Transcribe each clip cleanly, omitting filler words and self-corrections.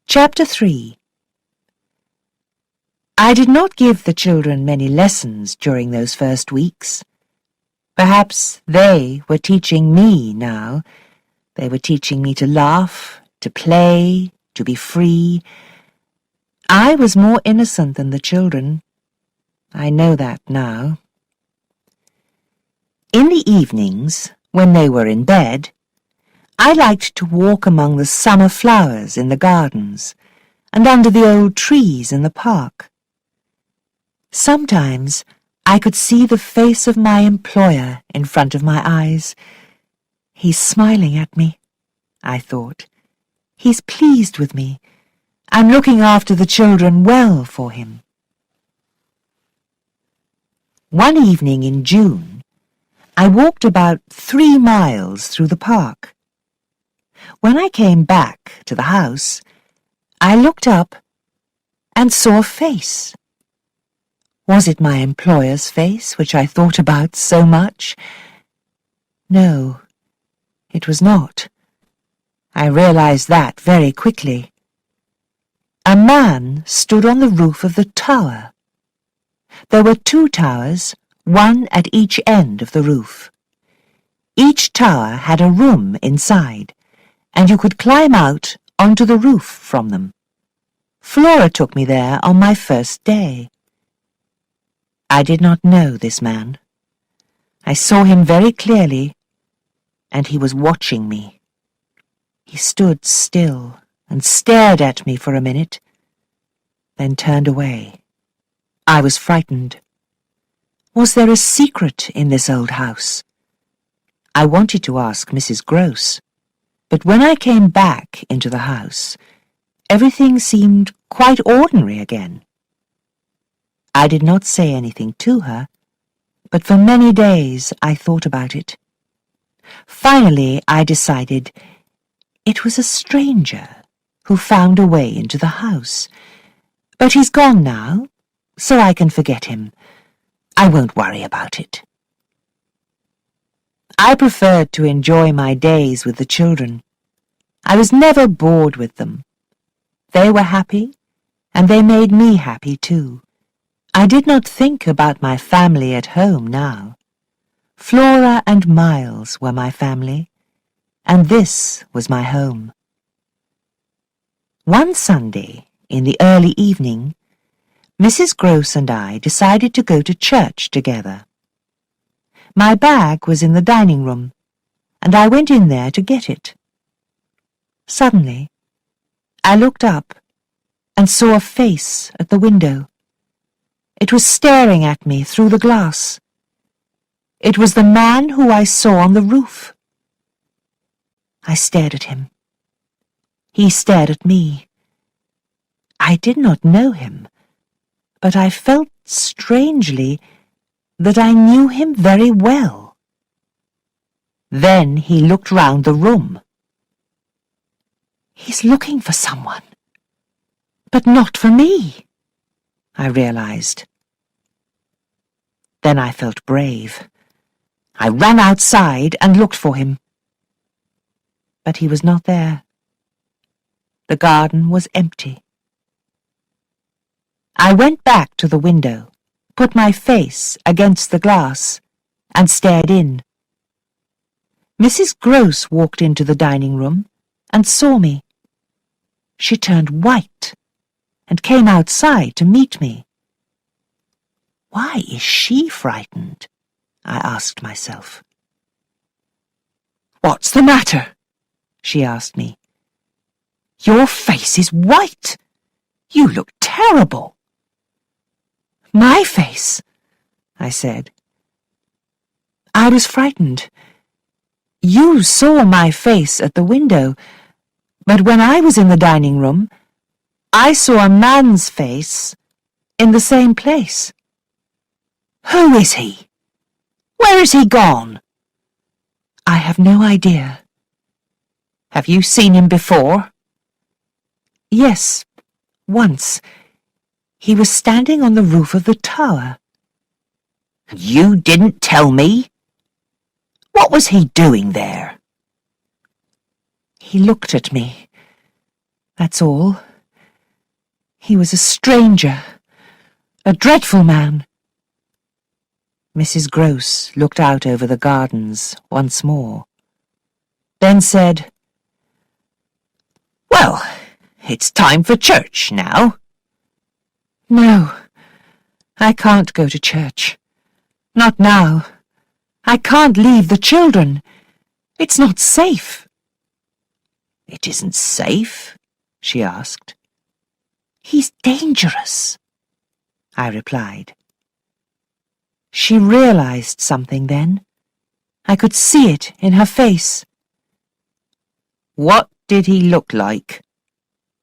Chapter 3. I did not give the children many lessons during those first weeks. Perhaps they were teaching me now. They were teaching me to laugh, to play, to be free. I was more innocent than the children. I know that now. In the evenings, when they were in bed, I liked to walk among the summer flowers in the gardens and under the old trees in the park. Sometimes I could see the face of my employer in front of my eyes. He's smiling at me, I thought. He's pleased with me. I'm looking after the children well for him. One evening in June, I walked about 3 miles through the park. When I came back to the house, I looked up and saw a face. Was it my employer's face, which I thought about so much? No, it was not. I realized that very quickly. A man stood on the roof of the tower. There were 2 towers, one at each end of the roof. Each tower had a room inside, and you could climb out onto the roof from them. Flora took me there on my first day. I did not know this man. I saw him very clearly, and he was watching me. He stood still and stared at me for a minute, then turned away. I was frightened. Was there a secret in this old house? I wanted to ask Mrs. Gross, but when I came back into the house, everything seemed quite ordinary again. I did not say anything to her, but for many days I thought about it. Finally, I decided it was a stranger who found a way into the house. But he's gone now, so I can forget him. I won't worry about it. I preferred to enjoy my days with the children. I was never bored with them. They were happy, and they made me happy too. I did not think about my family at home now. Flora and Miles were my family, and this was my home. One Sunday, in the early evening, Mrs. Gross and I decided to go to church together. My bag was in the dining room, and I went in there to get it. Suddenly, I looked up and saw a face at the window. It was staring at me through the glass. It was the man who I saw on the roof. I stared at him. He stared at me. I did not know him, but I felt strangely that I knew him very well. Then he looked round the room. He's looking for someone, but not for me, I realized. Then I felt brave. I ran outside and looked for him. But he was not there. The garden was empty. I went back to the window, put my face against the glass, and stared in. Mrs. Gross walked into the dining room and saw me. She turned white and came outside to meet me. Why is she frightened? I asked myself. What's the matter? She asked me. Your face is white. You look terrible. My face, I said. I was frightened. You saw my face at the window, but when I was in the dining room, I saw a man's face in the same place. Who is he? Where is he gone? I have no idea. Have you seen him before? Yes, once. He was standing on the roof of the tower. You didn't tell me? What was he doing there? He looked at me. That's all. He was a stranger, a dreadful man. Mrs. Gross looked out over the gardens once more, then said, "Well, it's time for church now." "No, I can't go to church. Not now. I can't leave the children. It's not safe." "It isn't safe?" she asked. "He's dangerous," I replied. She realized something then. I could see it in her face. "What did he look like?"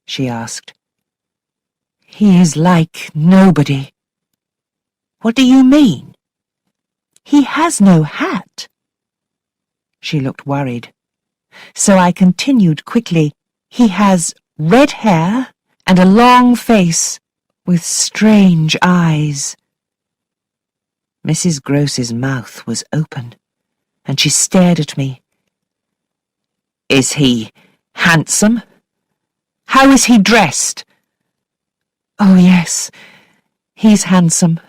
she asked. "He is like nobody." "What do you mean?" "He has no hat." She looked worried, so I continued quickly. "He has red hair and a long face with strange eyes." Mrs. Gross's mouth was open, and she stared at me. "Is he handsome? How is he dressed?" "Oh, yes, he's handsome.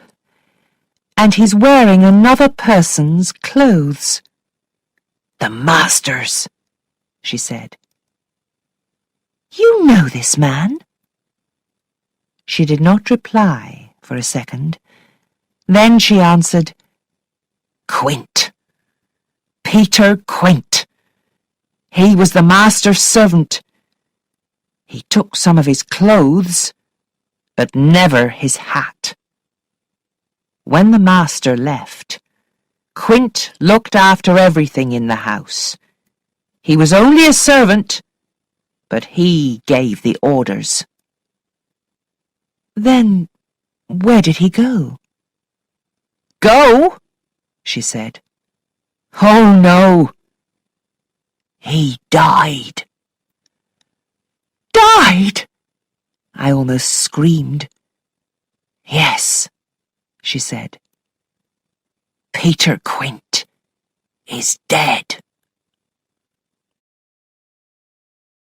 And he's wearing another person's clothes." "The master's," she said. "You know this man?" She did not reply for a second. Then she answered, "Quint. Peter Quint. He was the master's servant. He took some of his clothes, but never his hat. When the master left, Quint looked after everything in the house. He was only a servant, but he gave the orders." "Then where did he go?" "Go?" she said. "Oh, no. He died." "Died?" I almost screamed. "Yes," she said. "Peter Quint is dead."